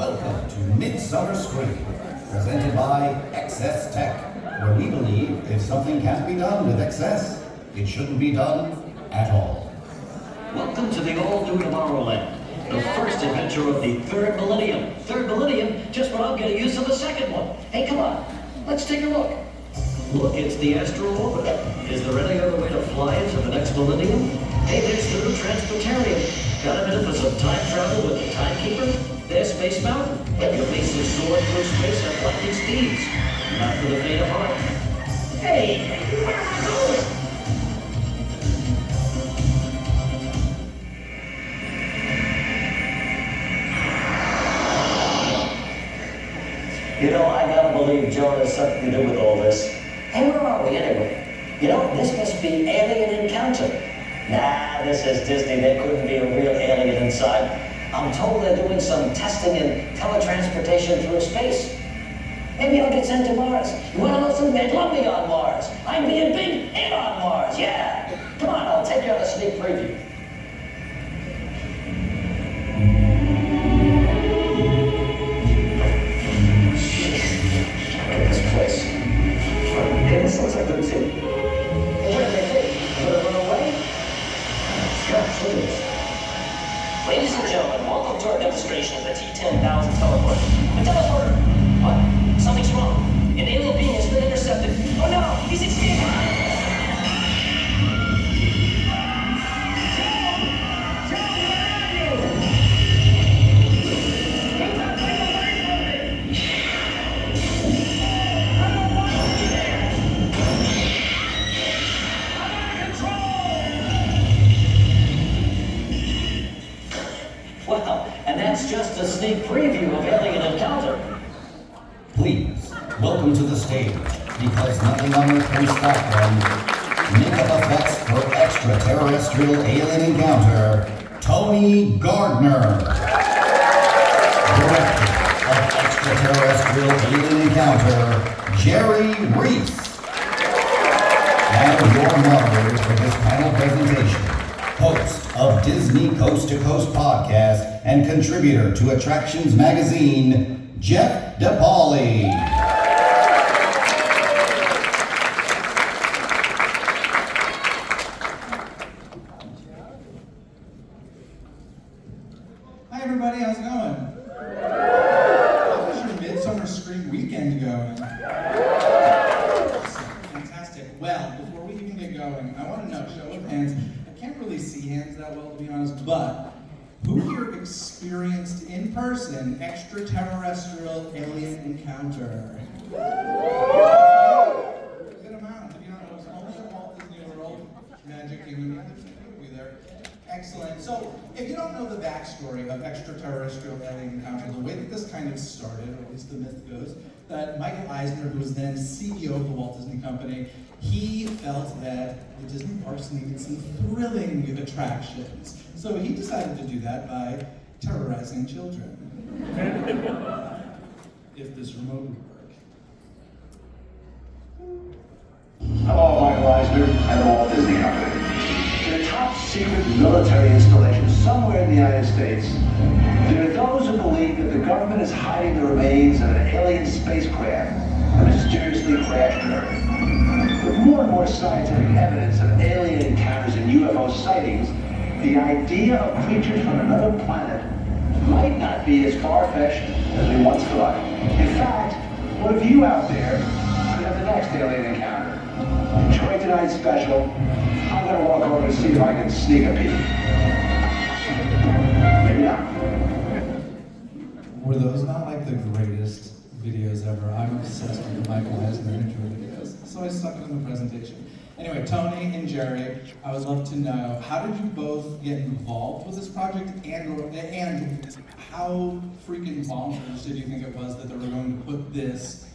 Welcome to Midsummer Scream, presented by Excess Tech, where we believe if something can't be done with excess, it shouldn't be done at all. Welcome to the all-new Tomorrowland, the first adventure of the third millennium. Third millennium? Just when I'm getting used to the second one. Hey, come on, let's take a look. Look, it's the astral orbiter. Is there any other way to fly into the next millennium? Hey, there's the new transportarium. Got a minute for some time travel with the timekeeper? There's Space Mountain. Your base is soaring through space at lightning speeds. Not for the faint of heart. Hey, where am I going? You know, I gotta believe Joe has something to do with all this. Hey, where are we anyway? You know, this must be Alien Encounter. Nah, this is Disney. There couldn't be a real alien inside. I'm told they're doing some testing in teletransportation through space. Maybe I'll get sent to Mars. You wanna know something? They'd love me on Mars. I'm being big in on Mars, yeah. Come on, I'll take you on a sneak preview. Place. Hey, this looks like good too. Hey, where did they take? I'm gonna run away? Gosh, look at this. Ladies and gentlemen, welcome to our demonstration of the T-10,000 teleporter. The teleporter! What? Something's wrong. An alien being has been intercepted. Oh no! He's escaping! Wow, and that's just a sneak preview of Alien Encounter. Please, welcome to the stage, because nothing on earth can stop them. Makeup effects for extraterrestrial alien encounter, Tony Gardner. Director of extraterrestrial alien encounter, Jerry Reese. And your moderator for this panel presentation, host of Dizney Coast to Coast podcast and contributor to Attractions Magazine, Jeff DePauli. Hi everybody, how's it going? How was your Midsummer Scream weekend going? Fantastic. Well, before we even get going, I want to know, show of hands, I can't really see hands that well to be honest, but who here experienced in person extraterrestrial alien encounter? Good amount. You know, it was only at Walt Disney World, Magic Kingdom. There's a few there. Excellent. So, if you don't know the backstory of extraterrestrial alien encounter, the way that this kind of started, or at least the myth goes, that Michael Eisner, who was then CEO of the Walt Disney Company, he felt that the Disney parks needed some thrilling attractions. So he decided to do that by terrorizing children. If this remote would work. Hello, Michael Eisner and the Walt Disney Company. In a top secret military installation somewhere in the United States, there are those who believe that the government is hiding the remains of an alien spacecraft that mysteriously crashed Earth. With more and more scientific evidence of alien encounters and UFO sightings, the idea of creatures from another planet might not be as far-fetched as we once thought. In fact, what if you out there could have the next alien encounter? Enjoy tonight's special. I'm going to walk over to see if I can sneak a peek. Maybe not. Were those not like the greatest videos ever? I'm obsessed with the Michael Eisner intro videos, so I stuck it in the presentation. Anyway, Tony and Jerry, I would love to know, how did you both get involved with this project, and how freaking bonkers did you think it was that they were going to put this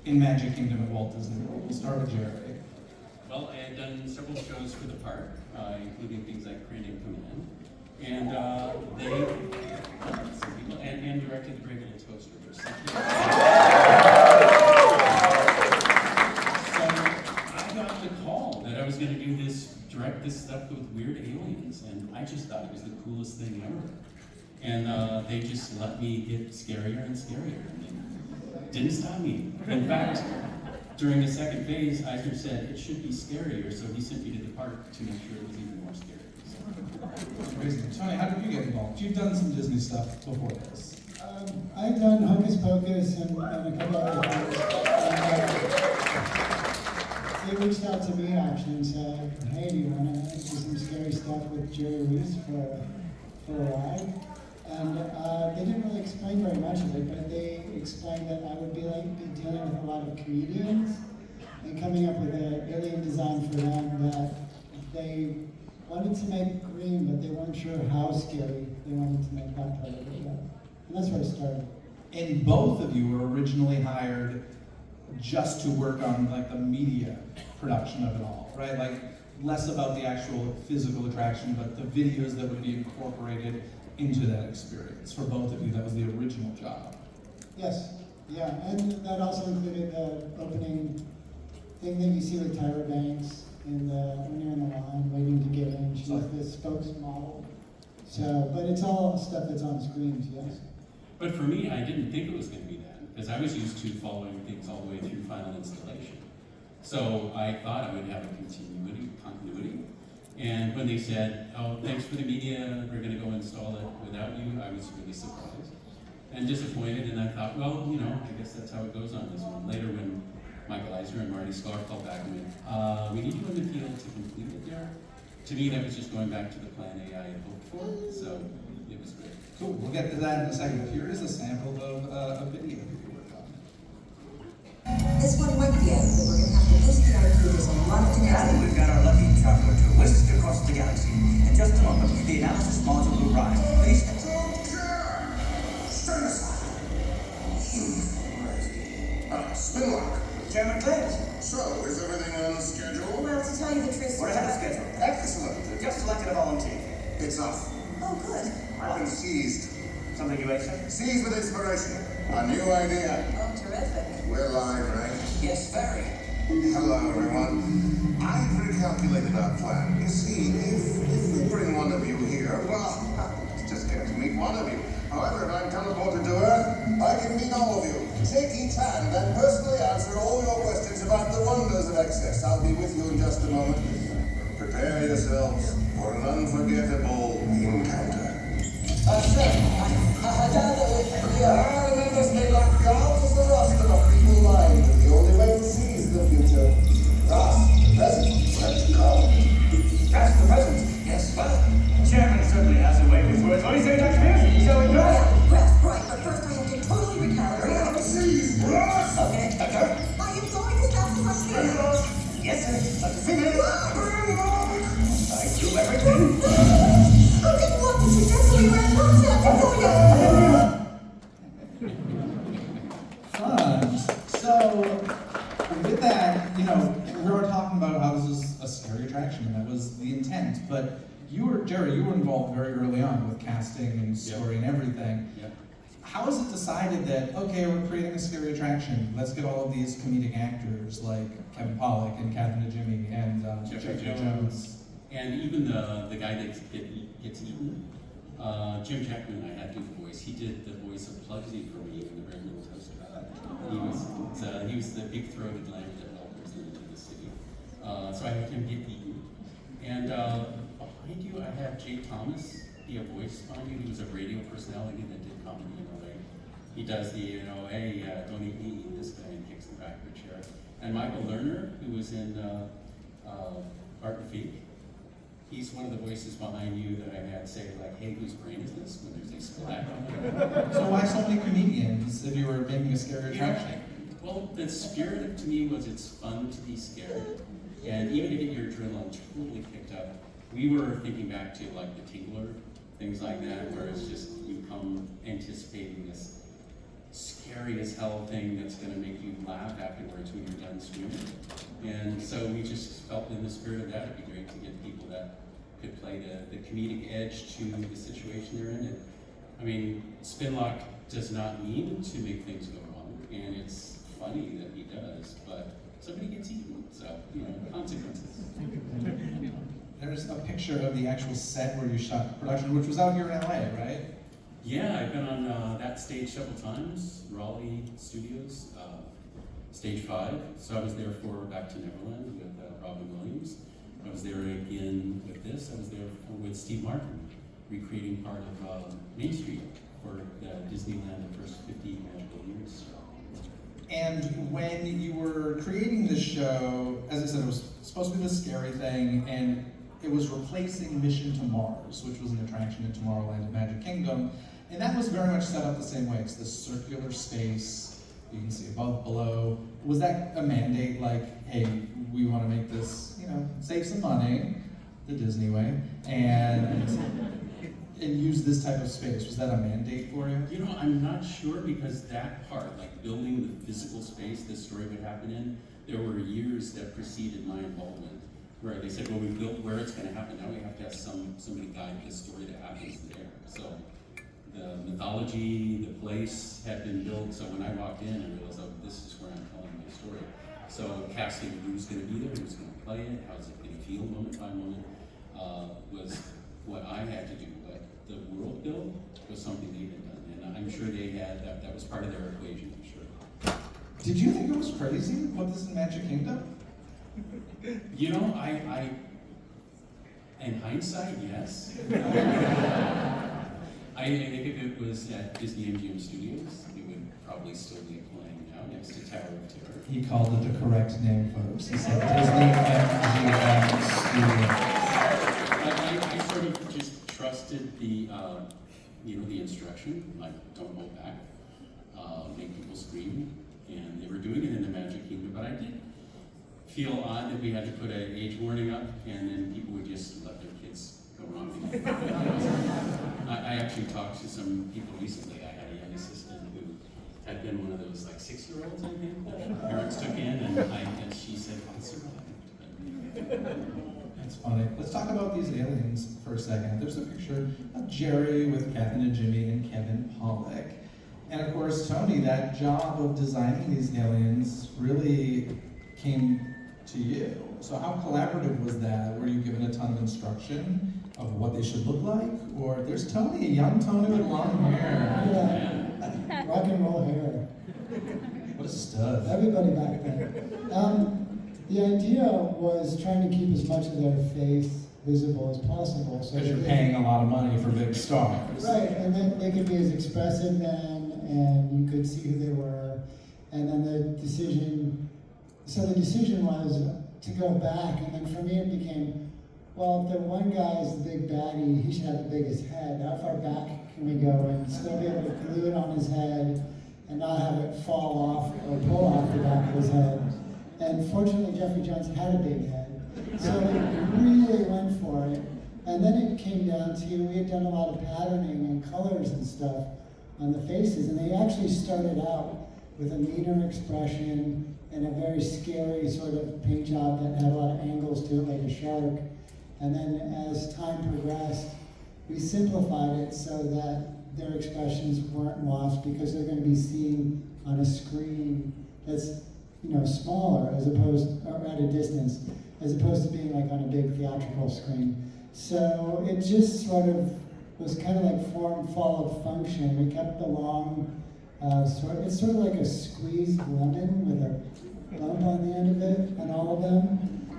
in Magic Kingdom at Walt Disney World? We'll start with Jerry. Well, I had done several shows for the park, including things like Creating Command, and and directed the Great Little Toaster. So I got the call that I was going to do this, direct this stuff with weird aliens, and I just thought it was the coolest thing ever. And they just let me get scarier and scarier. And they didn't stop me. In fact, during the second phase, Eisner said it should be scarier, so he sent me to the park to make sure it was even more scary. That's crazy. Tony, how did you get involved? You've done some Disney stuff before this. I've done Hocus Pocus and a couple other things. They reached out to me actually and said, hey, do you want to do some scary stuff with Jerry Reese for a ride? And they didn't really explain very much of it, but they explained that I would be dealing with a lot of comedians and coming up with an alien design for them that they wanted to make green, but they weren't sure how scary they wanted to make that part of it yet. And that's where it started. And both of you were originally hired just to work on like the media production of it all, right? Like less about the actual physical attraction, but the videos that would be incorporated into that experience. For both of you, that was the original job. Yes, yeah, and that also included the opening thing that you see with Tyra Banks when you're in the line waiting to get in. She's the spokesmodel. So, but it's all stuff that's on screens, yes. But for me, I didn't think it was going to be that, because I was used to following things all the way through final installation. So I thought I would have a continuity. And when they said, oh, thanks for the media, we're going to go install it without you, I was really surprised and disappointed. And I thought, well, you know, I guess that's how it goes on this one. Later, when Michael Eisner and Marty Sklar called back and went, we need you in the field to complete it there. To me, that was just going back to the plan A I had hoped for, so it was great. Cool, we'll get to that in a second. Here is a sample of a video that you worked on. This one might be out, but we're going to have to listen to our crew. There's a lot of And we've got our lucky traveler to whisk across the galaxy. In just a moment, the analysis module will rise. Please. Stand aside. Spin lock. Chairman Clint. So, is everything on schedule? Well, to tell you the truth, We're ahead of schedule. Excellent. Just selected a volunteer. It's off. Oh, good. I've been seized. Something you ate, sir? Seized with inspiration. A new idea. Oh, terrific. We're live, right? Yes, very. Hello, everyone. I've recalculated our plan. You see, if we bring one of you here, well, it's just get to meet one of you. However, if I'm teleported to Earth, I can meet all of you, shake each hand, and personally answer all your questions about the wonders of Excess. I'll be with you in just a moment. Prepare yourselves for an unforgettable encounter. Sir, I gather Remember, stay locked down as the rust of a people line. The only way to seize the future. Ross, the present, let's go. that's the present. Yes, well, Chairman certainly has a way with words. What do you say, Dr. Pierce? Shall we go? Yes, right, but first I have to totally recalibrate. Seize, Ross! Okay, Doctor. I am going as fast as I can. Yes, sir. Dr. Fingers. I do everything. I didn't want to suggest we were in contact before you. Fun. So, with that, you know, we were talking about how this is a scary attraction, and that was the intent. But Jerry, you were involved very early on with casting and story and everything. Yep. How is it decided that, okay, we're creating a scary attraction, let's get all of these comedic actors like Kevin Pollak and Catherine Najimy and Jeffrey Jeffrey Jones. And even the guy that gets eaten, Jim Jackman, I had to do the voice. He did the voice of Plugsy for me in the Very Little Toaster. He was the big-throated lamb that welcomes them into the city. So I had him get eaten. And behind you, I have Jay Thomas be a voice behind you. He was a radio personality that did comedy in LA. He does the, you know, hey, don't eat me, eat this guy, and kicks the back of a chair. And Michael Lerner, who was in Art and Feet, he's one of the voices behind you that I had say, like, hey, whose brain is this? When there's a splat on it. So why so many comedians if you were making a scary attraction? Well, the spirit of, to me, was it's fun to be scared. And even to get your adrenaline totally kicked up. We were thinking back to like the Tingler, things like that, where it's just you come anticipating this scary as hell thing that's going to make you laugh afterwards when you're done swimming. And so we just felt in the spirit of that, it'd be great to get people that could play the comedic edge to the situation they're in. And, I mean, Spinlock does not mean to make things go wrong, and it's funny that he does, but somebody gets eaten, so, you know, consequences. There's a picture of the actual set where you shot production, which was out here in LA, right? Yeah, I've been on that stage several times, Raleigh Studios, stage 5. So I was there for Back to Neverland with Robin Williams. I was there again with this. I was there with Steve Martin, recreating part of Main Street for Disneyland the first 50 magical years. And when you were creating the show, as I said, it was supposed to be this scary thing, and it was replacing Mission to Mars, which was an attraction in Tomorrowland at Magic Kingdom. And that was very much set up the same way. It's this circular space, you can see above, below. Was that a mandate, like, hey, we want to make this, you know, save some money, the Disney way, and use this type of space? Was that a mandate for you? You know, I'm not sure, because that part, like building the physical space this story would happen in, there were years that preceded my involvement, where they said, well, we built where it's going to happen, now we have to have somebody guide the story that happens there. So the mythology, the place had been built, so when I walked in, I realized, oh, this is where I'm telling my story. So casting who's going to be there, who's going to play it, how's it going to feel moment by moment, was what I had to do. But the world build was something they had done, and I'm sure they had, that was part of their equation, I'm sure. Did you think it was crazy to put this in Magic Kingdom? You know, I in hindsight, yes. I think if it was at Disney MGM Studios, it would probably still be playing now next to Tower of Terror. He called it the correct name, folks. He said Disney MGM Studios. I sort of just trusted the, you know, the instruction, like don't hold back, make people scream, and they were doing it in the Magic Kingdom. But I did feel odd that we had to put an age warning up, and then people would just let their kids go wrong. I actually talked to some people recently. I had a young assistant who had been one of those like 6-year-olds, I think, that parents took in, and she said, I survived. That's funny. Let's talk about these aliens for a second. There's a picture of Jerry with Catherine and Jimmy and Kevin Pollak. And of course, Tony, that job of designing these aliens really came to you. So how collaborative was that? Were you given a ton of instruction of what they should look like? Or there's Tony, a young Tony with long hair. Yeah, rock and roll hair. What a stud. Everybody back then. The idea was trying to keep as much of their face visible as possible. So Because you're paying a lot of money for big stars. Right, and then they could be as expressive then, and you could see who they were. And then the decision was to go back, and then for me it became, well, if the one guy's the big baddie, he should have the biggest head. How far back can we go and still be able to glue it on his head and not have it fall off or pull off the back of his head? And fortunately, Jeffrey Jones had a big head, so we really went for it. And then it came down to, we had done a lot of patterning and colors and stuff on the faces, and they actually started out with a meaner expression and a very scary sort of paint job that had a lot of angles to it, like a shark. And then as time progressed, we simplified it so that their expressions weren't lost, because they're going to be seen on a screen that's, you know, smaller as opposed, or at a distance, as opposed to being like on a big theatrical screen. So it just sort of was kind of like form followed function. We kept the long, it's sort of like a squeezed lemon with a lump on the end of it, and all of them.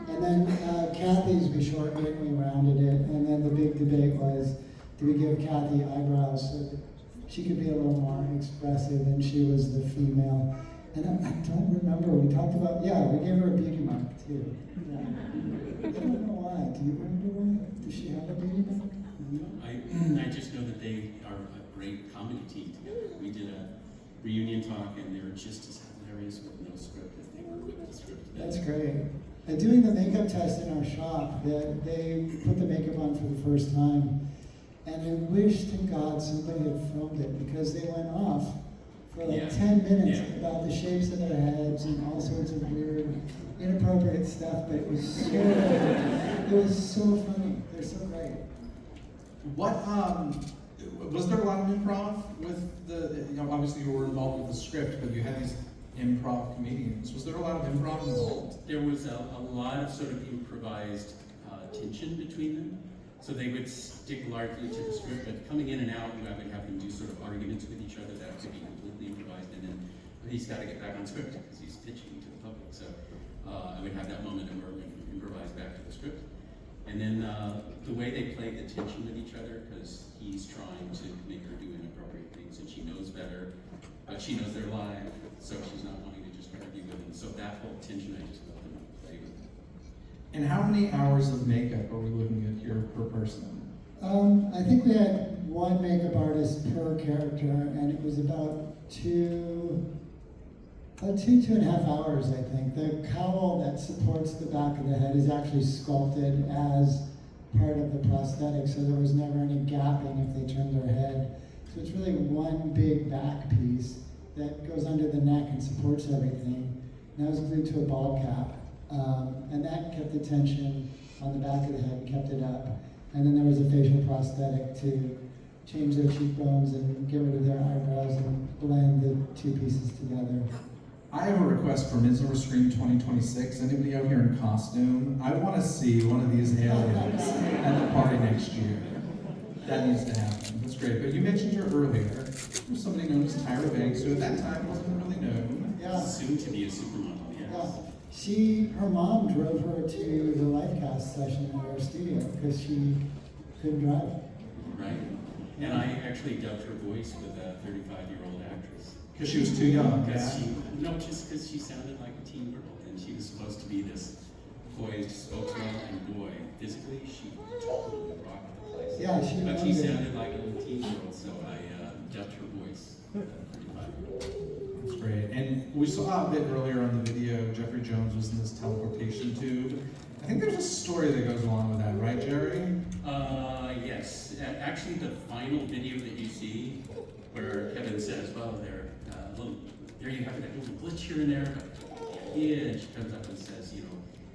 And then Kathy's, we shortened it, we rounded it, and then the big debate was, do we give Kathy eyebrows so that she could be a little more expressive, and she was the female. And I don't remember, we talked about, yeah, we gave her a beauty mark too. Yeah. I don't know why, do you remember why? Does she have a beauty mark? I just know that they are a great comedy team together. We did a reunion talk, and they were just as hilarious with no script as they were with the script. That's great. And doing the makeup test in our shop, they put the makeup on for the first time, and I wish to God somebody had filmed it, because they went off for like 10 minutes about the shapes of their heads and all sorts of weird, inappropriate stuff, but it was so funny. They're so great. What, was there a lot of improv with you know, obviously you were involved with the script, but you had these improv comedians. Was there a lot of improv involved? There was a lot of sort of improvised tension between them. So they would stick largely to the script, but coming in and out, I would have them do sort of arguments with each other that could be completely improvised, and then he's got to get back on script because he's pitching to the public. So I would have that moment where we improvise back to the script. And then the way they play the tension with each other, because he's trying to make her do inappropriate things, and she knows better, but she knows they're live, so she's not wanting to just argue with him. So that whole tension, I just let them play with. And how many hours of makeup are we looking at here per person? I think we had one makeup artist per character, and it was about two and a half hours, I think. The cowl that supports the back of the head is actually sculpted as part of the prosthetic, so there was never any gapping if they turned their head. So it's really one big back piece that goes under the neck and supports everything. And that was glued to a ball cap. And that kept the tension on the back of the head and kept it up. And then there was a facial prosthetic to change their cheekbones and get rid of their eyebrows and blend the two pieces together. I have a request for Midsummer Scream 2026. Anybody out here in costume? I want to see one of these aliens at the party next year. That needs to happen. That's great. But you mentioned her earlier. There was somebody known as Tyra Banks, who at that time wasn't really known. Yeah. Soon to be a supermodel, yes. Yeah. Her mom drove her to the live cast session at our studio because she couldn't drive. Right. And I actually dubbed her voice with a 35-year-old actress. Because she was too young. Just because she sounded like a teen girl, and she was supposed to be this poised spokesman and boy. Physically, she totally rocked the place. Yeah, but she sounded like a teen girl, so I dubbed her voice. 35-year-old. That's great. And we saw a bit earlier on the video, Jeffrey Jones was in this teleportation tube. I think there's a story that goes along with that, right, Jerry? Yes. Actually, the final video that you see, where Kevin says, well, there you have that little glitch here and there, but yeah, she comes up and says, it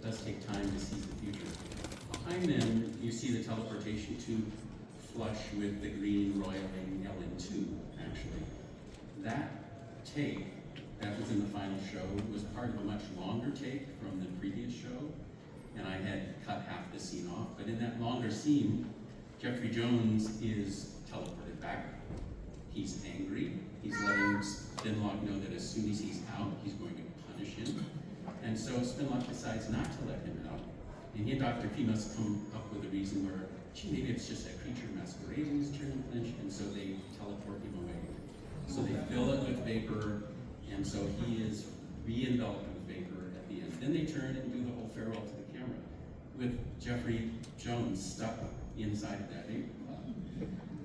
does take time to seize the future. Behind them, you see the teleportation tube flush with the green roiling LN2, actually. That take that was in the final show was part of a much longer take from the previous show, and I had cut half the scene off. But in that longer scene, Jeffrey Jones is teleported back. He's angry. He's letting Spinlock know that as soon as he's out, he's going to punish him. And so Spinlock decides not to let him out. And he and Dr. P must come up with a reason where, maybe it's just that creature masquerading as Chairman Lynch, and so they teleport him away. So they fill it with vapor, and so he is re-enveloped with vapor at the end. Then they turn and do the whole farewell to the camera with Jeffrey Jones stuck inside of that vapor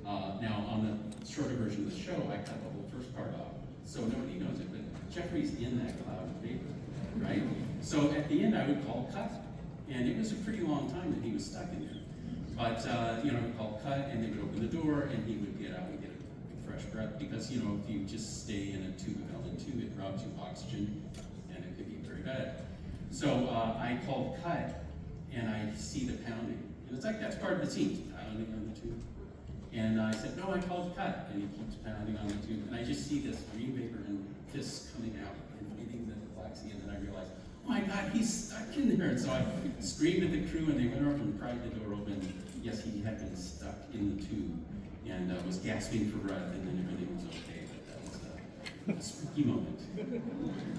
cloud. Now, on the shorter version of the show, I cut the whole first part off, so nobody knows it, but Jeffrey's in that cloud of vapor, right? So at the end, I would call cut, and it was a pretty long time that he was stuck in there. But, I would call cut, and they would open the door, and he would get out and get a fresh breath, because, if you just stay in a tube of LN2, it robs you of oxygen, and it could be very bad. So I called cut, and I see the pounding. And it's like, that's part of the scene, pounding on the tube. And I said, no, I called cut, and he keeps pounding on the tube. And I just see this green vapor and fists coming out and hitting the Galaxy, and then I realized, oh my God, he's stuck in there. And so I screamed at the crew, and they went over and pried the door open. Yes, he had been stuck in the tube, and was gasping for breath, and then everything was okay. But that was a spooky moment.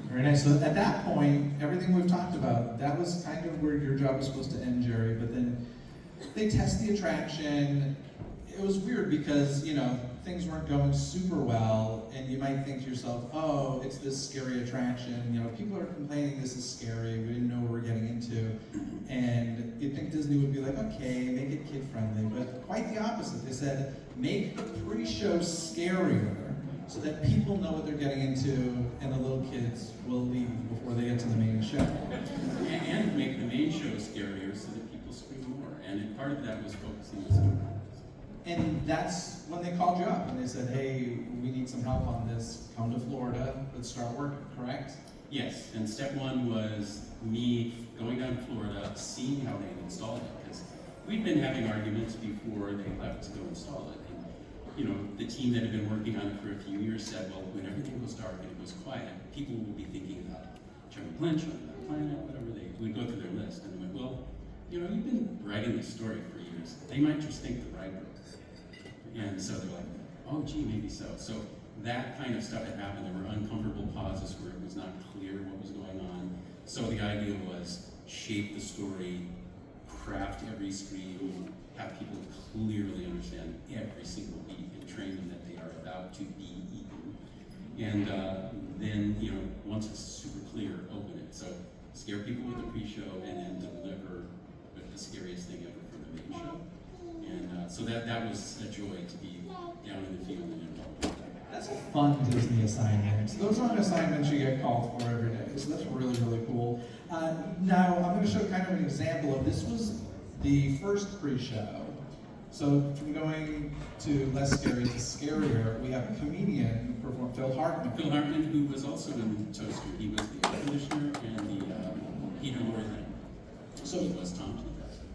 Very nice. So at that point, everything we've talked about, that was kind of where your job was supposed to end, Jerry. But then they test the attraction. It was weird because, things weren't going super well, and you might think to yourself, oh, it's this scary attraction. People are complaining this is scary. We didn't know what we're getting into. And you'd think Disney would be like, okay, make it kid-friendly. But quite the opposite. They said, make the pre-show scarier so that people know what they're getting into, and the little kids will leave before they get to the main show. And make the main show scarier so that people scream more. And part of that was focusing on story. And that's when they called you up and they said, hey, we need some help on this. Come to Florida, let's start working, correct? Yes, and step one was me going down to Florida, seeing how they installed it, because we'd been having arguments before they left to go install it. And, the team that had been working on it for a few years said, well, when everything goes dark and it goes quiet, people will be thinking about Chairman Lynch on that planet, whatever. We'd go through their list, and they went, well, you know, you've been writing this story for years. They might just think the writer. And so they're like, oh, gee, maybe so. So that kind of stuff had happened. There were uncomfortable pauses where it was not clear what was going on. So the idea was shape the story, craft every scream, have people clearly understand every single beat, and train them that they are about to be eaten. And then, you know, once it's super clear, open it. So scare people with the pre-show, and then deliver with the scariest thing ever for the main show. And so that was a joy to be down in the field and involved with that. That's a fun Disney assignment. Those aren't assignments you get called for every day, so that's really, really cool. Now, I'm going to show kind of an example of this. Was the first pre-show. So from going to less scary to scarier, we have a comedian perform, Phil Hartman. Phil Hartman, who was also in Toaster. He was the air conditioner and the heater Lord thing. So he was Tom.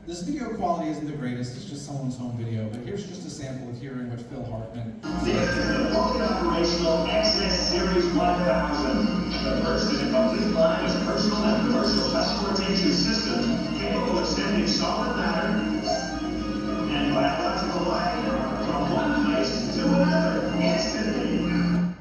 This video quality isn't the greatest, it's just someone's home video, but here's just a sample of hearing what Phil Hartman. This is the fully operational XS Series 1000. The first in a complete line of personal and commercial transportation system capable of sending solid matter and biological life from one place to another instantly.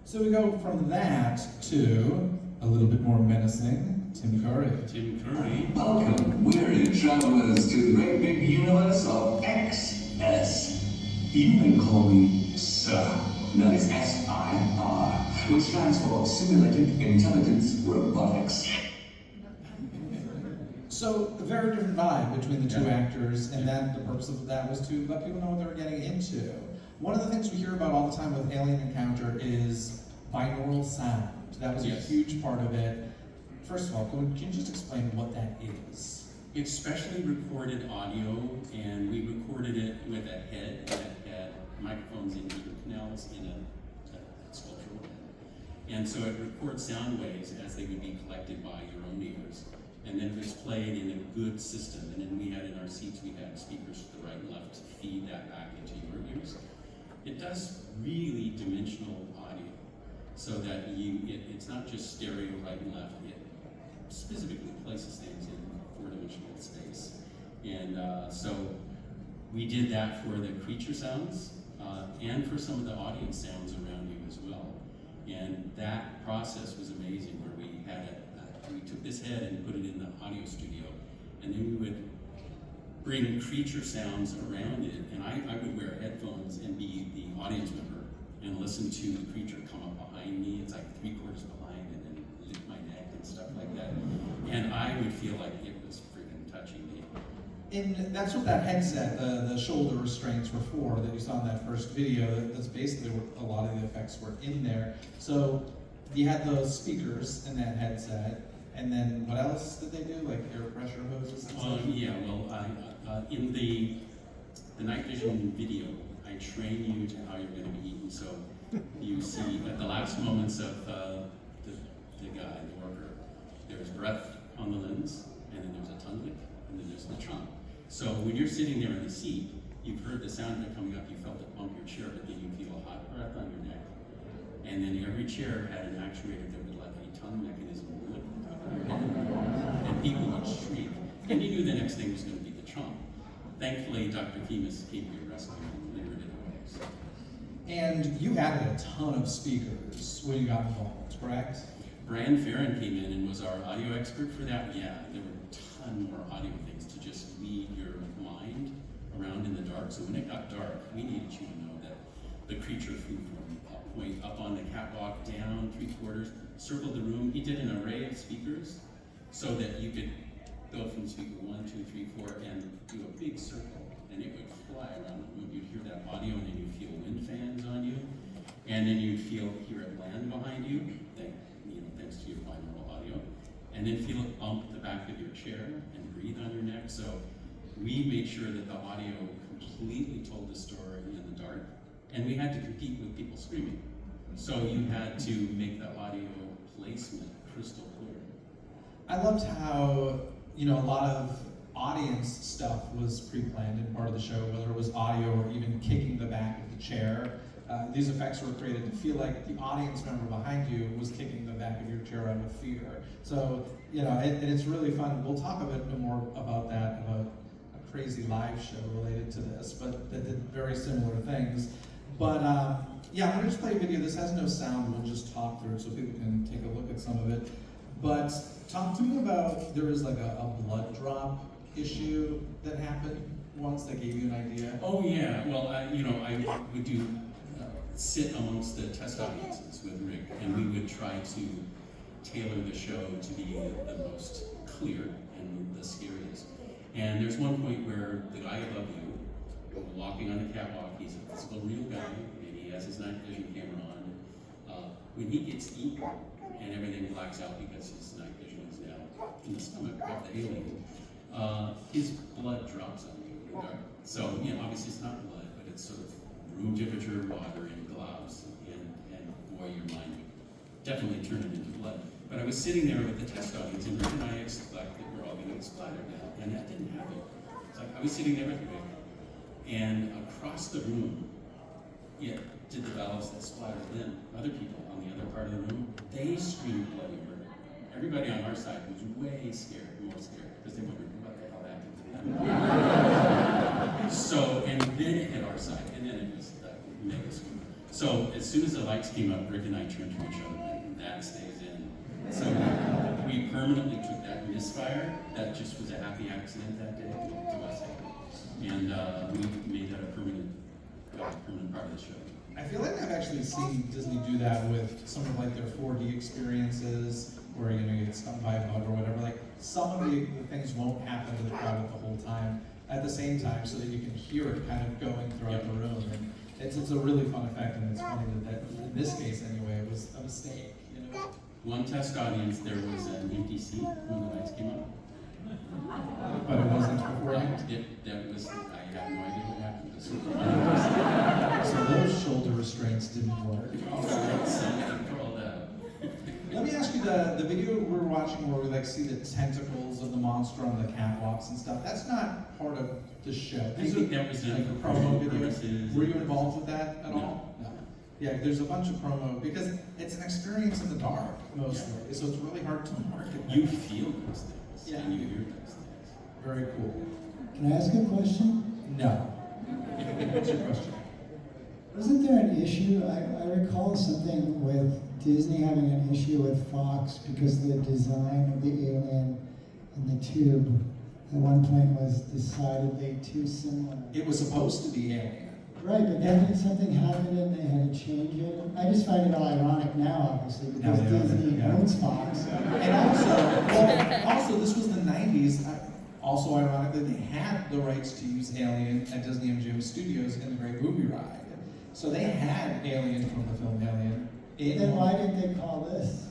So we go from that to a little bit more menacing. Tim Curry. Tim Curry. Welcome, weary travelers, to the great big universe of XS. You may call me Sir. That is SIR, which stands for Simulated Intelligence Robotics. So a very different vibe between the two actors, and then the purpose of that was to let people know what they were getting into. One of the things we hear about all the time with Alien Encounter is binaural sound. That was a huge part of it. First of all, can you just explain what that is? It's specially recorded audio, and we recorded it with a head that had microphones in ear canals in a sculptural head. And so it records sound waves as they would be collected by your own ears. And then it was played in a good system. And then we had in our seats, we had speakers to the right and left to feed that back into your ears. It does really dimensional audio, so that it's not just stereo right and left. It specifically places things in four-dimensional space. And so we did that for the creature sounds and for some of the audience sounds around you as well. And that process was amazing, where we had we took this head and put it in the audio studio, and then we would bring creature sounds around it, and I would wear headphones and be the audience member and listen to the creature come up behind me. It's like 3/4 behind, and then lick my neck and stuff like that. And I would feel like it was freaking touching me. And that's what that headset, the shoulder restraints were for, that you saw in that first video. That's basically what a lot of the effects were in there. So you had those speakers in that headset, and then what else did they do? Like air pressure hoses and stuff? Yeah, well, in the night vision video, I train you to how you're going to be eaten. So you see at the last moments of the guy, the worker, there's breath on the lens, and then there's a tongue lick, and then there's the trunk. So when you're sitting there in the seat, you've heard the sound of it coming up, you felt it bump your chair, but then you feel a hot breath on your neck. And then every chair had an actuator that would let a tongue mechanism lick the top of your head. And people would shriek. And you knew the next thing was going to be the trunk. Thankfully, Dr. Kemis came to your rescue and cleared it away. So. And you added a ton of speakers when you got involved, correct? Brian Farron came in and was our audio expert for that. Yeah, there were a ton more audio things to just lead your mind around in the dark. So when it got dark, we needed you to know that the creature flew from a point up on the catwalk, down 3/4, circled the room. He did an array of speakers so that you could go from speaker 1, 2, 3, 4, and do a big circle, and it would fly around the room. You'd hear that audio, and then you'd feel wind fans on you, and then you'd hear it land behind you, thanks to your binaural audio, and then feel it bump the back of your chair and breathe on your neck. So we made sure that the audio completely told the story in the dark, and we had to compete with people screaming. So you had to make the audio placement crystal clear. I loved how, a lot of audience stuff was pre-planned in part of the show, whether it was audio or even kicking the back of the chair these effects were created to feel like the audience member behind you was kicking the back of your chair out of fear. So, you know, and it's really fun. We'll talk a bit more about that, about a crazy live show related to this, but that did very similar things. But yeah, I'm gonna just play a video. This has no sound, we'll just talk through it so people can take a look at some of it. But talk to me about, there was like a blood drop issue that happened once that gave you an idea. Oh yeah, well, I would do sit amongst the test audiences with Rick, and we would try to tailor the show to be the most clear and the scariest. And there's one point where the guy above you, walking on the catwalk, he's a physical real guy, and he has his night vision camera on. When he gets eaten and everything blacks out because his night vision is now in the stomach of the alien, his blood drops on you in the dark. So, you know, obviously it's not blood, but it's sort of room temperature water and gloves, and boy, your mind would definitely turn it into blood. But I was sitting there with the test audience, and Rick and I expected that we're all going to get splattered now, and that didn't happen. It's like I was sitting there with Rick, and across the room, yeah, did the valves that splattered them. Other people on the other part of the room, they screamed bloody murder. Everybody on our side was way scared, more scared, because they wondered what the hell happened to them. So, and then it hit our side, and then it was mega scream. So as soon as the lights came up, Rick and I turned to each other, and that stays in. So we permanently took that misfire. That just was a happy accident that day to us. And we made that a permanent part of the show. I feel like I've actually seen Disney do that with some of like their 4D experiences, where you get stung by a bug or whatever. Like some of the things won't happen to the crowd the whole time at the same time, so that you can hear it kind of going throughout the room. And it's a really fun effect, and it's funny that in this case anyway, it was a mistake. You know. One test audience, there was an empty seat when the lights came up. But it wasn't beforehand? That was, I have no idea what happened. So those shoulder restraints didn't work. Let me ask you, the video we're watching where we like see the tentacles of the monster on the catwalks and stuff, that's not part of the show. I think that was like a promo video. Were you involved with that at all? No. Yeah, there's a bunch of promo, because it's an experience in the dark, mostly, so it's really hard to market. You feel those things. Yeah. And you hear those things. Very cool. Can I ask a question? No. What's your question? Wasn't there an issue? I recall something with Disney having an issue with Fox because the design of the alien and the tube at one point was decidedly too similar. It was supposed to be Alien. Right, but then something happened and they had to change it. I just find it all ironic now, obviously, because Disney owns Fox. And also, this was the 90s. Also, ironically, they had the rights to use Alien at Disney MGM Studios in the Great Movie Ride. So they had Alien from the film Alien. Then why did they call this?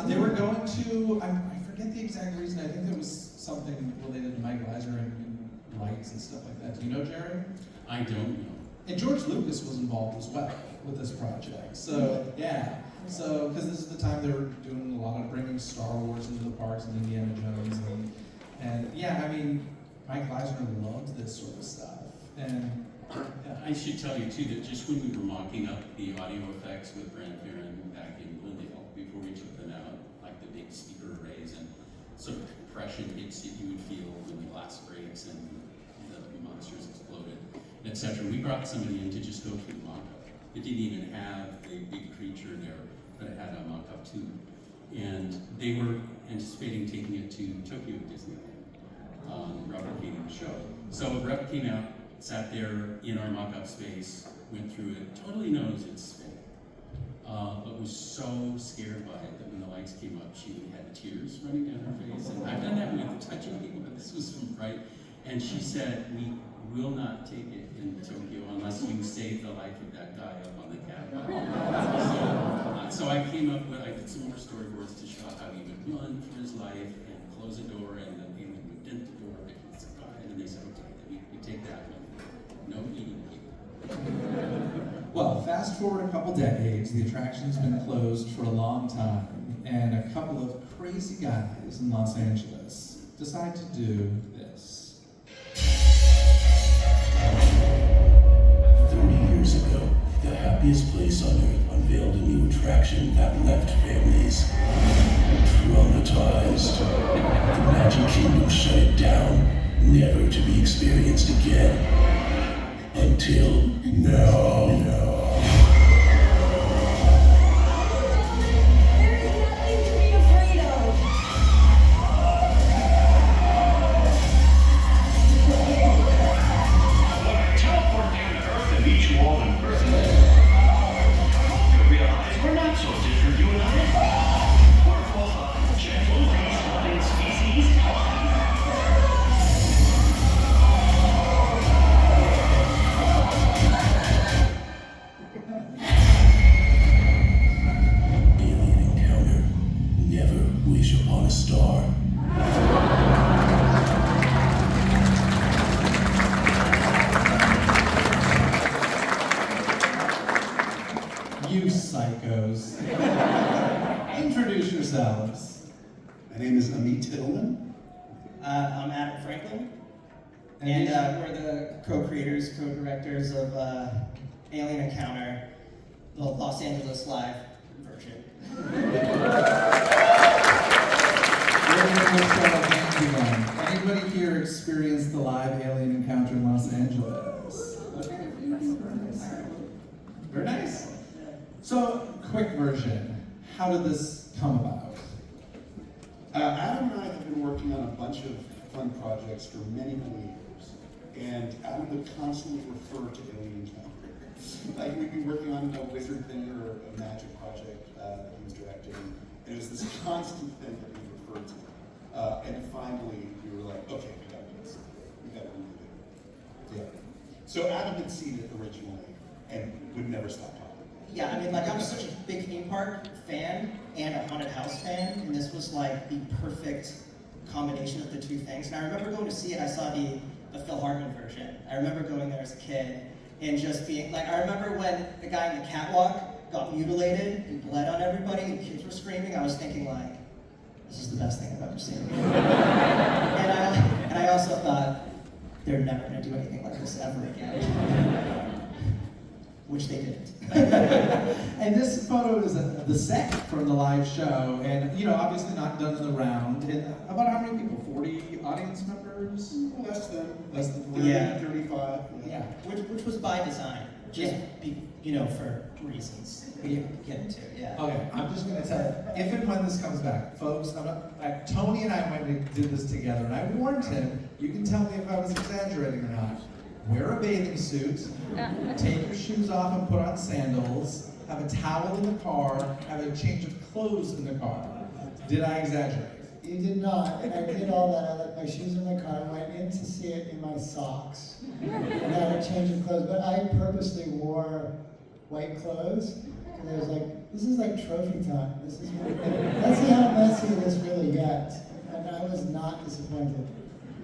They were going to, I forget the exact reason. I think there was something related to Mike Eisner and lights and stuff like that. Do you know, Jerry? I don't know. And George Lucas was involved as well with this project. So, yeah. So, because this is the time they were doing a lot of bringing Star Wars into the parks and Indiana Jones. And yeah, I mean, Mike Eisner loved this sort of stuff. And yeah. I should tell you too that just when we were mocking up the audio effects with Brand Farron back in Glendale, before we took them out, like the big speaker arrays and sort of compression hits that you would feel when the glass breaks and the monsters exploded, etc. We brought somebody in to just go through the mock-up. It didn't even have the big creature there, but it had a mock-up too. And they were anticipating taking it to Tokyo Disneyland, replicating the show. So a rep came out, sat there in our mock-up space, went through it, totally knows it's fake, but was so scared by it that when the lights came up, she had tears running down her face. And I've done that with touching people, but this was from right. And she said, "We will not take it in Tokyo unless you save the life of that guy up on the catwalk." So I came up with, I did some more storyboards to show how he would run for his life and close a door, and then he would dent the door, and then they said, "Okay, we take that one. No eating people." Well, fast forward a couple decades, the attraction's been closed for a long time, and a couple of crazy guys in Los Angeles decide to do this. 30 years ago, the happiest attraction that left families traumatized. The Magic Kingdom shut it down, never to be experienced again. Until now. We're not so different, you and I. We're both gentle, peace-loving species. Alien encounter. Never wish upon a star. You psychos. Introduce yourselves. My name is Amit Tillman. I'm Adam Franklin, and we're the co-creators, co-directors of Alien Encounter, the Los Angeles live version. Anybody here experienced the live Alien Encounter in Los Angeles? Very nice. So, quick version. How did this come about? Adam and I have been working on a bunch of fun projects for many, many years. And Adam would constantly refer to Alien Encounter. Like we'd be working on a wizard thing or a magic project that he was directing. And it was this constant thing that he referred to. And finally, we were like, okay, we got to do this. We got to do it. Yeah. So Adam had seen it originally and would never stop talking. Yeah, I mean, like, I'm such a big theme park fan and a haunted house fan, and this was like the perfect combination of the two things. And I remember going to see it, I saw the Phil Hartman version. I remember going there as a kid and just being, like, I remember when the guy in the catwalk got mutilated and bled on everybody and kids were screaming, I was thinking, like, this is the best thing I've ever seen. and I also thought, they're never gonna do anything like this ever again. Which they didn't. And this photo is the set from the live show, and obviously not done in the round. And about how many people? 40 audience members? Less than 30, Yeah. 35. Yeah, which was by design, just for reasons we can get into. Yeah. Okay, I'm just gonna tell you, if and when this comes back, folks, Tony and I did this together, and I warned him, you can tell me if I was exaggerating or not. Wear a bathing suit, take your shoes off and put on sandals, have a towel in the car, have a change of clothes in the car. Did I exaggerate? You did not. I did all that. I left my shoes in the car, went in to see it in my socks, and had a change of clothes. But I purposely wore white clothes, and I was like, this is like trophy time. This is let's see how messy this really gets. And I was not disappointed.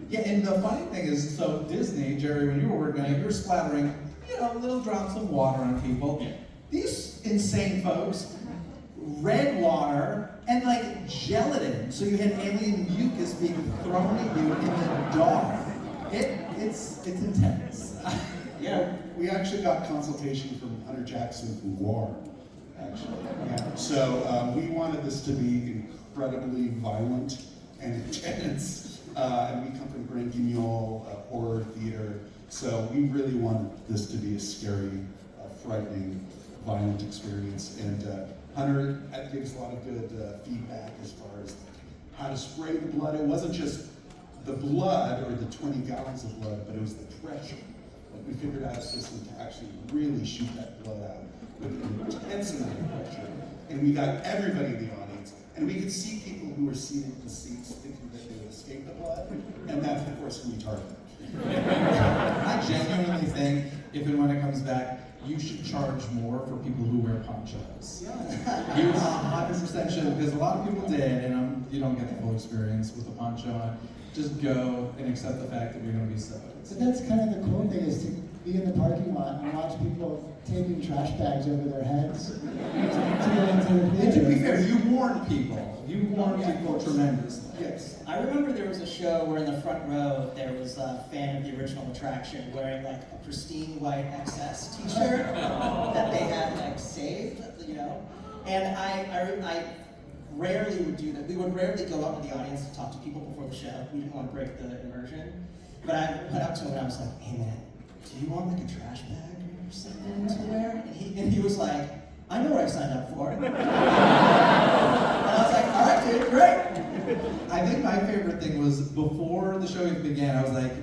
Yeah, and the funny thing is, so Disney, Jerry, when you were working on it, you were splattering, little drops of water on people. These insane folks, red water, and like gelatin, so you had alien mucus being thrown at you in the dark. It's intense. Yeah, we actually got consultation from Hunter Jackson from War, actually. Yeah. So we wanted this to be incredibly violent and intense. And we come from Grand Guignol, horror theater, so we really wanted this to be a scary, frightening, violent experience. And Hunter gave us a lot of good feedback as far as how to spray the blood. It wasn't just the blood or the 20 gallons of blood, but it was the pressure. Like we figured out a system to actually really shoot that blood out with an intense amount of pressure. And we got everybody in the audience, and we could see people who were seated in the seats thinking that they would escape the blood, and that's, of course, who we targeted. I genuinely think, if and when it comes back, you should charge more for people who wear ponchos. Yeah. You 100% should, because a lot of people did, and you don't get the full experience with a poncho on. Just go and accept the fact that you're going to be soaked. So that's kind of the cool thing, is to be in the parking lot and watch people taping trash bags over their heads to get into the And theater. to be fair, you warned people. You warned people tremendously. Yes. I remember there was a show where in the front row there was a fan of the original attraction wearing like a pristine white XS t-shirt that they had like saved, And I rarely would do that. We would rarely go out in the audience to talk to people before the show. We didn't want to break the immersion. But I went up to him and I was like, hey man, do you want like a trash bag or something to wear? And he was like, I know what I signed up for. And I was like, all right, dude, great. I think my favorite thing was before the show even began, I was like,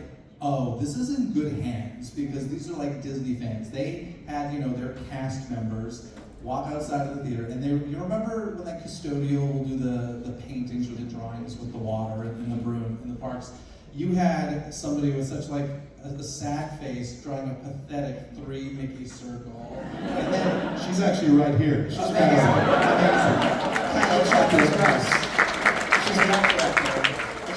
oh, this is in good hands because these are like Disney fans. They had, their cast members walk outside of the theater, and you remember when that custodial will do the paintings or the drawings with the water and the broom in the parks? You had somebody with such like a sad face drawing a pathetic 3 Mickey circle. And then She's actually right here. She's She's an art director.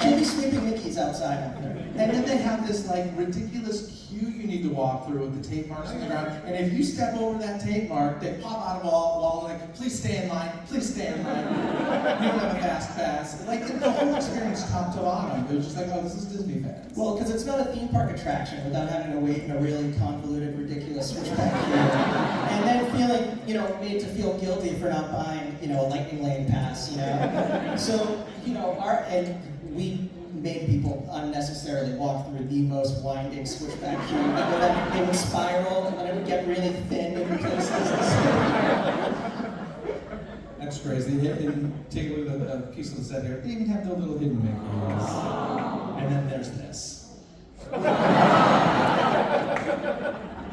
She'd be sweeping Mickey's outside up there. And then they have this like ridiculous queue you need to walk through with the tape marks on the ground. And if you step over that tape mark, they pop out of a wall and like, please stay in line, please stay in line. You don't have a fast pass. Like the whole experience top to bottom. It was just like, oh, this is Disney fans. Well, because it's not a theme park attraction without having to wait in a really convoluted, ridiculous switchback queue. And then feeling, made to feel guilty for not buying, a lightning lane pass, So, we made people unnecessarily walk through the most winding switchback queue. And then they would spiral, and then it would get really thin in places. That's crazy. And take a look at the piece of the set here. They even have the little hidden Mickeys. And then there's this.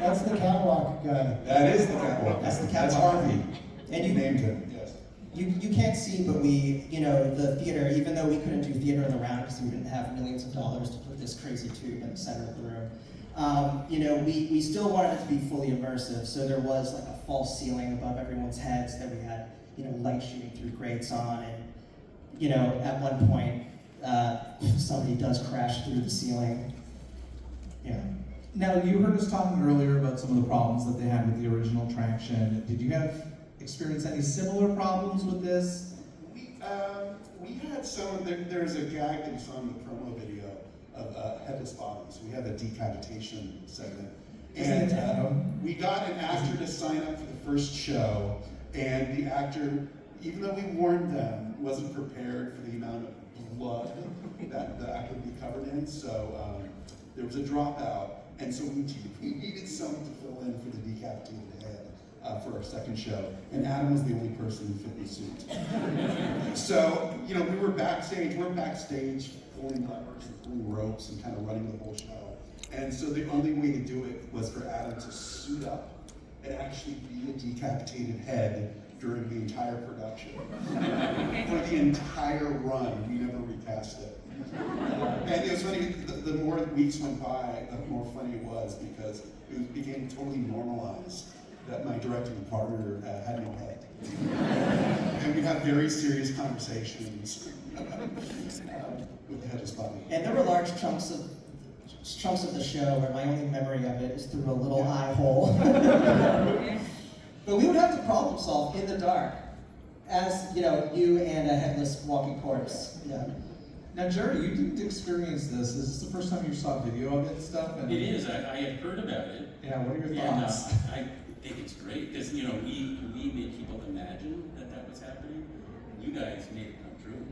That's the catwalk guy. That is the catwalk. That's the That's catwalk. Harvey. And you named him, yes. You can't see, but we, the theater, even though we couldn't do theater in the round because we didn't have millions of dollars to put this crazy tube in the center of the room, we still wanted it to be fully immersive. So there was like a false ceiling above everyone's heads that we had, light shooting through grates on. And, at one point, somebody does crash through the ceiling. Yeah. Now, you heard us talking earlier about some of the problems that they had with the original attraction. Did you experience any similar problems with this? We had some. There's a gag that you saw in the promo video of headless bottoms. We had a decapitation segment, and we got an actor to sign up for the first show, and the actor, even though we warned them, wasn't prepared for the amount of blood that the actor would be covered in. So there was a dropout, and so we needed someone to fill in for the decapitated head. For our second show, and Adam was the only person who fit the suit. So, we were backstage. We're backstage pulling levers and pulling ropes and kind of running the whole show. And so the only way to do it was for Adam to suit up and actually be a decapitated head during the entire production. For the entire run, we never recast it. And it was funny, the more weeks went by, the more funny it was because it became totally normalized that my directing partner had no head. And we'd have very serious conversations with the headless body. And there were large chunks of the show where my only memory of it is through a little eye hole. But we would have to problem solve in the dark as, you and a headless walking corpse. Yeah. Now, Jerry, you didn't experience this. Is this the first time you saw video of it and stuff? It is. I had heard about it. Yeah, what are your thoughts? And I think it's great because, we made people imagine that was happening. You guys made it come true.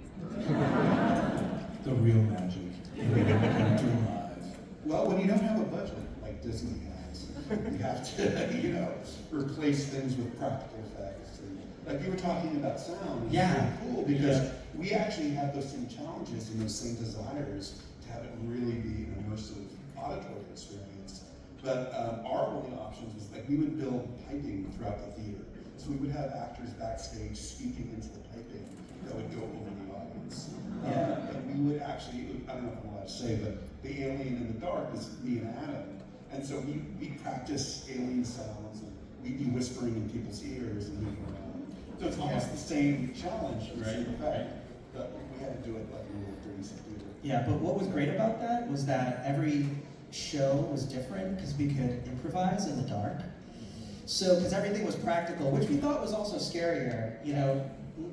The real magic. Live. Well, when you don't have a budget like Disney has, you have to, replace things with practical effects. And, like you were talking about sound. It's Yeah. really cool because we actually had those same challenges and those same desires to have it really be an immersive auditory experience. But our only options was we would build piping throughout the theater. So we would have actors backstage speaking into the piping that would go over the audience. And we would actually, I don't know if I'm allowed to say, but the alien in the dark is me and Adam. And so we'd practice alien sounds and we'd be whispering in people's ears and moving around. So it's almost the same challenge, the same effect, but we had to do it like we were 36 people. Yeah, but what was great about that was that every show was different because we could improvise in the dark. So, because everything was practical, which we thought was also scarier,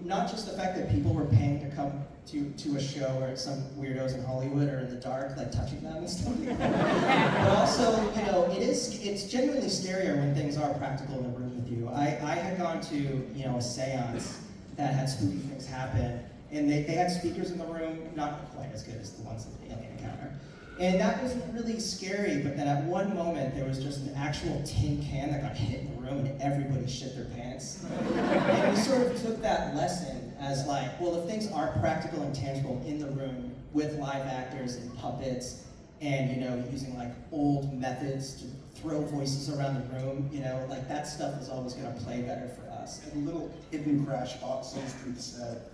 not just the fact that people were paying to come to a show where some weirdos in Hollywood are in the dark, touching them and stuff like that. But also, it's genuinely scarier when things are practical in a room with you. I had gone to, you know, a seance that had spooky things happen, and they had speakers in the room, not quite as good as the ones at the Alien Encounter. And that was really scary, but then at one moment, there was just an actual tin can that got hit in the room, and everybody shit their pants. And we sort of took that lesson as like, well, if things are practical and tangible in the room with live actors and puppets, and, you know, using like old methods to throw voices around the room, you know, like that stuff is always gonna play better for us. And little hidden crash songs through the set.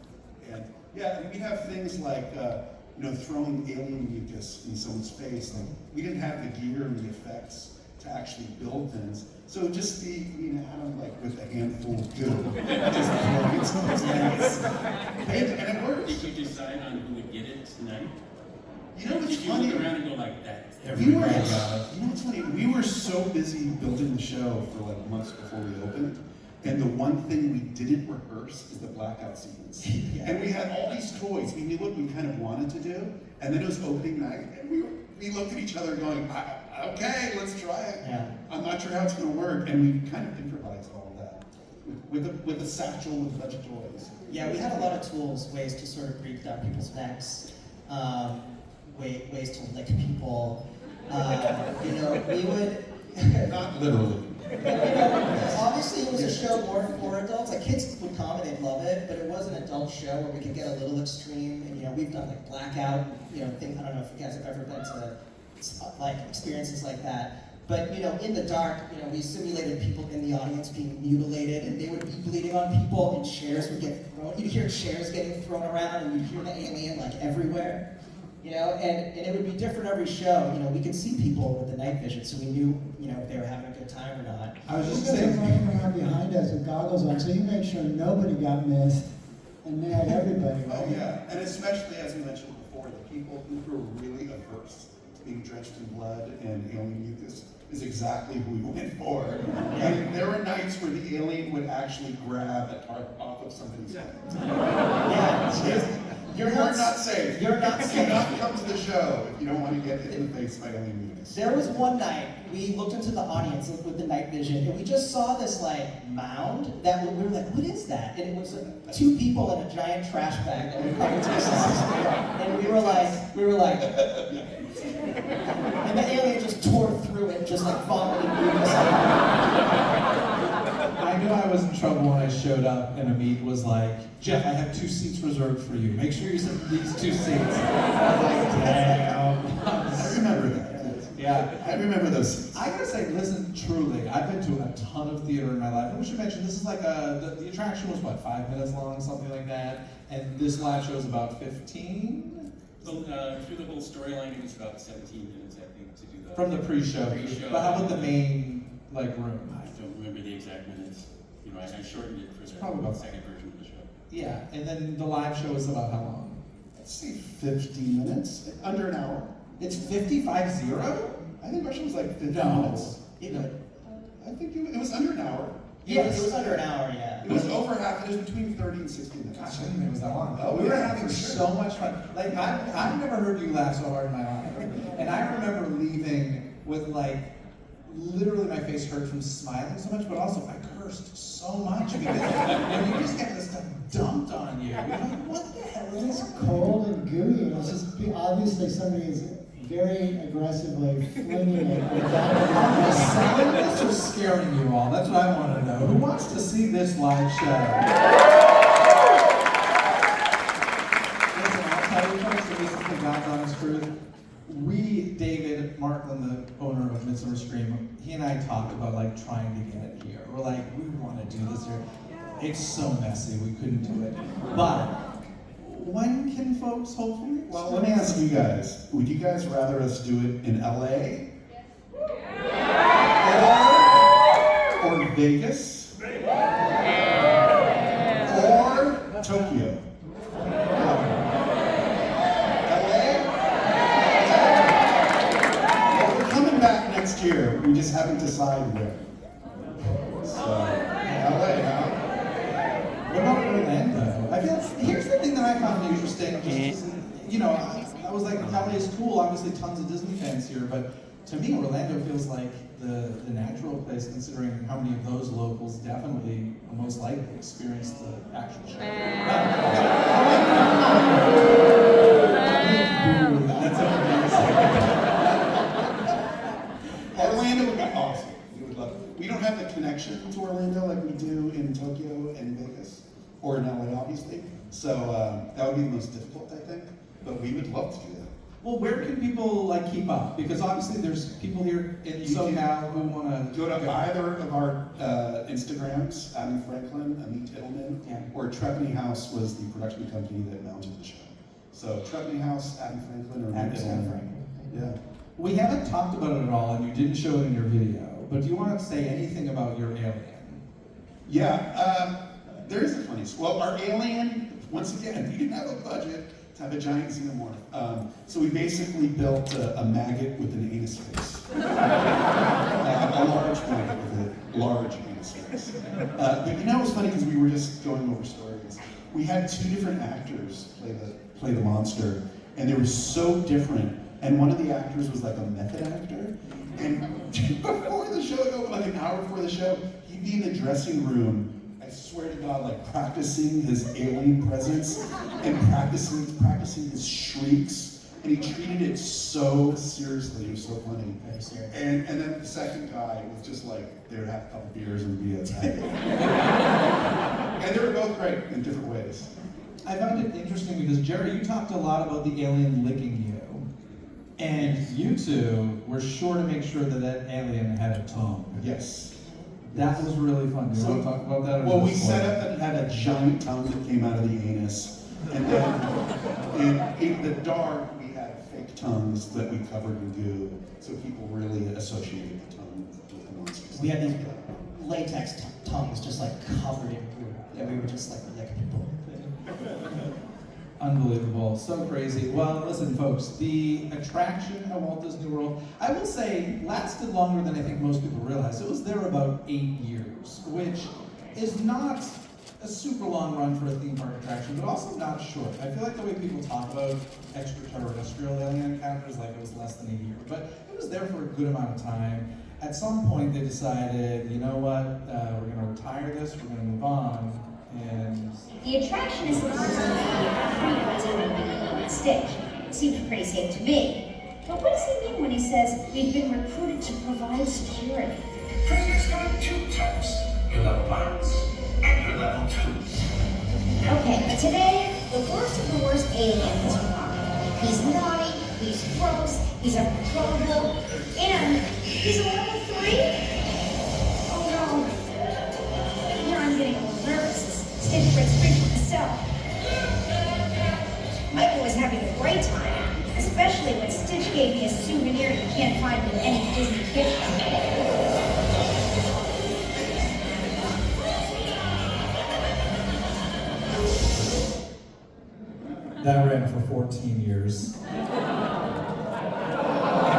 And yeah, and we have things like, you know, throwing alien mucus in someone's face. Like, we didn't have the gear and the effects to actually build things. So it'd just be me and Adam, like, with a handful of goo. Just throwing it someone's face. And it works. Did you decide on who would get it tonight? You know what's Did you funny? look around and go like that? You know what's funny? We were so busy building the show for like months before we opened, and the one thing we didn't rehearse is the blackout sequence. And we had all these toys. We knew what we kind of wanted to do, and then it was opening night, and we looked at each other going, okay, let's try it. Yeah. I'm not sure how it's going to work, and we kind of improvised all of that with a satchel with a bunch of toys. Yeah, we had a lot of tools, ways to sort of breathe down people's necks, ways to lick people. You know, we would... Not literally. Obviously, it was a show more for adults. Like, kids would come and they'd love it, but it was an adult show where we could get a little extreme. And, you know, we've done like blackout, you know, things. I don't know if you guys have ever been to like experiences like that. But, you know, in the dark, you know, we simulated people in the audience being mutilated, and they would be bleeding on people, and chairs would get thrown. You'd hear chairs getting thrown around, and you'd hear the alien like everywhere. You know, and it would be different every show. You know, we could see people with the night vision, so we knew, you know, if they were having a good time or not. I was just saying, running around behind us with goggles on, so you made sure nobody got missed and nailed everybody. Right? Oh yeah, and especially as we mentioned before, the people who were really averse to being drenched in blood and alien mucus is exactly who we went for. And there were nights where the alien would actually grab a tarp off of somebody's head. Yeah. You're not safe. You're not safe. Do not come to the show if you don't want to get hit in the face by alien mucus. There was one night, we looked into the audience with the night vision, and we just saw this like mound that we were like, what is that? And it was two people in a giant trash bag that were coming to us. And we were like, and the alien just tore through it, just like vomiting mucus. I knew I was in trouble when I showed up, and Amit was like, Jeff, I have 2 seats reserved for you. Make sure you sit in these 2 seats. I was like, damn. I remember that. Yeah. I remember those seats. I gotta say, listen, truly, I've been to a ton of theater in my life. And we should mention, this is like the attraction was what, 5 minutes long, something like that? And this live show is about 15? Through the whole storyline, it was about 17 minutes, I think, to do that. From the pre-show. But how about the main, like, room? I don't remember the exact minutes. You know, I shortened it for probably about the second version of the show. Yeah, and then the live show is about how long? Let's see, 15 minutes? Under an hour. It's 55-0? I think our show was like 15 No. minutes. I think it was under an hour. Yeah, it was under an hour, yeah. It was over half, it was between 30 and 60 minutes. Gosh, I didn't think it was that long. Oh, We were yeah, having for sure. so much fun. Like, I've never heard you laugh so hard in my life. And I remember leaving with, like, literally my face hurt from smiling so much, but also I cursed so much because when you just get this stuff dumped on you, you're like, what the hell It is was this? cold and gooey. It was just obviously somebody is very aggressively flinging it. Am I selling this or scaring you all? That's what I want to know. Who wants to see this live show? Listen, I'll tell you folks, this is the God's honest truth. We, David Markland, the owner of Midsummer Scream, he and I talked about like trying to get it here. We're like, we want to do this here. It's so messy, we couldn't do it. But when can folks hopefully? Well, let me ask you guys, would you guys rather us do it in LA? Or Vegas? Or Tokyo? Next year, we just haven't decided where. So, LA, huh? What about Orlando? I feel, here's the thing that I found interesting. Just, you know, I was like, LA is cool. Obviously, tons of Disney fans here, but to me, Orlando feels like the natural place, considering how many of those locals definitely most likely experienced the actual show. That's Orlando would be awesome. We would love it. We don't have the connection to Orlando like we do in Tokyo and Vegas, or in LA, obviously. So that would be the most difficult, I think. But we would love to do that. Well, where can people like keep up? Because obviously there's people here in SoCal who want to go to either of our Instagrams, Adam Franklin, Amit Tittelman, or Treppenny House was the production company that mounted the show. So Treppenny House, Adam Franklin, or Amit Tittelman. Yeah. We haven't talked about it at all, and you didn't show it in your video. But do you want to say anything about your alien? Yeah, there is a funny story. Well, our alien, once again, we didn't have a budget to have a giant xenomorph. So we basically built a maggot with an anus face. A large maggot with a large anus face. But you know, it was funny because we were just going over stories. We had two different actors play the monster, and they were so different. And one of the actors was like a method actor. And before the show, like an hour before the show, he'd be in the dressing room, I swear to God, like practicing his alien presence and practicing his shrieks. And he treated it so seriously. It was so funny. Very serious. And then the second guy was just like, they would have a couple beers and be attacked. And they were both great in different ways. I found it interesting because, Jerry, you talked a lot about the alien licking you. And you two were sure to make sure that that alien had a tongue. Yes. That was really fun. Do you want to talk about that? Well, we set up that it had a giant tongue that came out of the anus. And then in the dark, we had fake tongues that we covered in goo. So people really associated the tongue with the monsters. We had these latex tongues just like covered in goo. And we would just like lick people. Unbelievable, so crazy. Well, listen, folks, the attraction at Walt Disney World, I will say, lasted longer than I think most people realize. It was there about 8 years, which is not a super long run for a theme park attraction, but also not short. I feel like the way people talk about extraterrestrial alien encounters, like it was less than a year, but it was there for a good amount of time. At some point, they decided, you know what, we're going to retire this, we're going to move on. And the attraction is supposed to be a stage. It seems pretty safe to me. But what does he mean when he says we've been recruited to provide security? Prisoners come in 2 types. Your level 1s and your level 2s. Okay, but today, the worst of the worst alien has arrived. He's naughty, he's gross, he's uncontrollable, and he's a level 3? Oh no. Here I'm getting a little nervous. Stitch breaks free from the cell. Michael was having a great time, especially when Stitch gave me a souvenir you can't find in any Disney gift shop. that ran for 14 years. And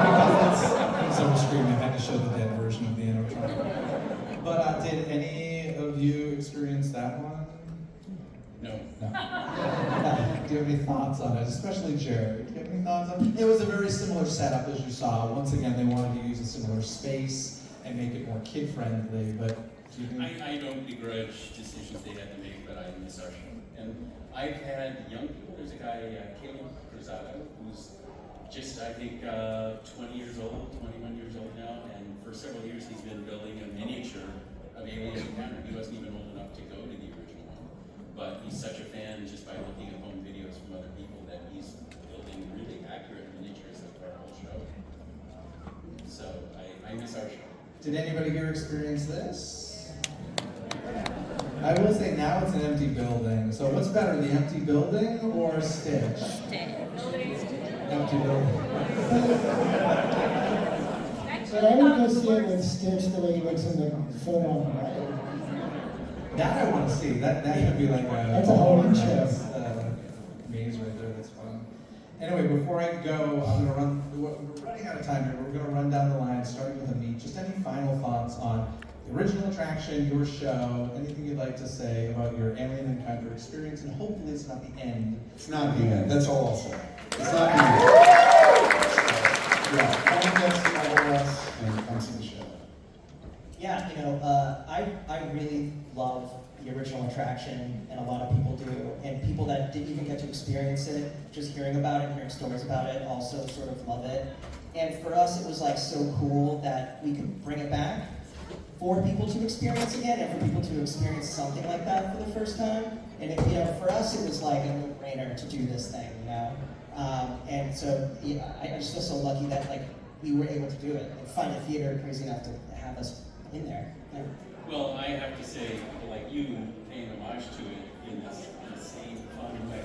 because that's so screaming, I had to show the dead version of the intro. But did any of you experience that one? No. Do you have any thoughts on it? Especially Jared. Do you have any thoughts on it? It was a very similar setup as you saw. Once again, they wanted to use a similar space and make it more kid-friendly, but do you think... I don't begrudge decisions they had to make, but I miss our show. And I've had young people. There's a guy, Caleb Cruzado, who's just, I think, 20 years old, 21 years old now, and for several years he's been building a miniature of Alien Encounter. He wasn't even old enough to go to the original one, but he's such a fan just by looking at home videos from other people that he's building really accurate miniatures of our whole show. So I miss our show. Did anybody here experience this? I will say now it's an empty building. So what's better, the empty building or Stitch? Empty building. But I would go see it with Stitch the way he looks in the photo on the right. That I want to see. That could be like a... That's a whole interest. Maze right there, that's fun. Anyway, before I go, I'm going to we're running out of time here. We're going to run down the line, starting with Amit. Just any final thoughts on the original attraction, your show, anything you'd like to say about your alien encounter experience, and hopefully it's not the end. It's not the end. That's all I'll say. It's not the end. Yeah, come get to know us and come see the show. Yeah, I really love the original attraction, and a lot of people do, and people that didn't even get to experience it, just hearing about it, hearing stories about it, also sort of love it. And for us, it was like so cool that we could bring it back for people to experience again, and for people to experience something like that for the first time. And for us, it was like a no-brainer to do this thing, And so I just feel so lucky that we were able to do it and find a theater crazy enough to have us in there. Yeah. Well, I have to say, like you, paying homage to it in this same fun way,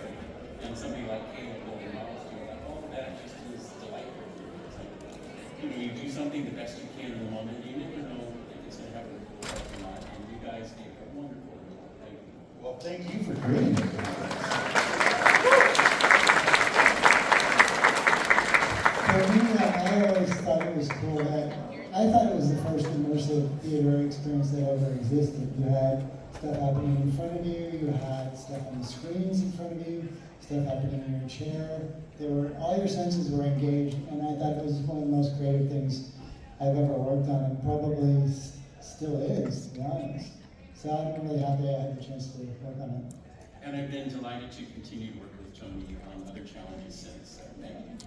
and somebody like Caleb Golden Miles doing that, all of that just is delightful. It's like, you do something the best you can in the moment. You never know if it's going to have a cool effect or not. And you guys did a wonderful job. Thank you. Well, thank you for creating it. For me, I always thought it was cool that I thought it was the first immersive theater experience that ever existed. You had stuff happening in front of you, you had stuff on the screens in front of you, stuff happening in your chair. All your senses were engaged, and I thought it was one of the most creative things I've ever worked on, and probably still is, to be honest. So I'm really happy I had the chance to work on it. And I've been delighted to continue to work with Tony on other challenges since. Thank you.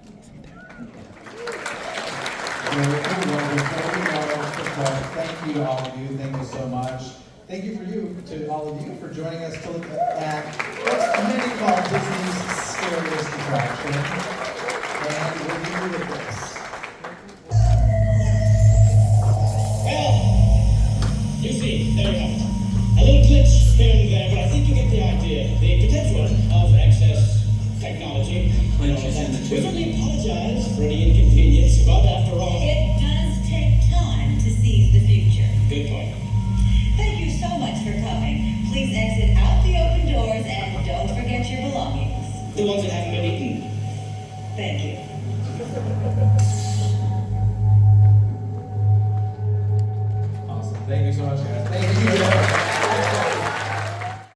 Thank you to all of you. Thank you so much. Thank you to all of you for joining us to look at what's many call Disney's scariest attraction. And we'll leave you with this. Well, you see, there you have it. A little glitch here and there, but I think you get the idea. The potential of excess technology. We certainly apologize for any inconvenience, but after all, it does take time to seize the future. Good point. Thank you so much for coming. Please exit out the open doors and don't forget your belongings. The ones that haven't been eaten. Thank you.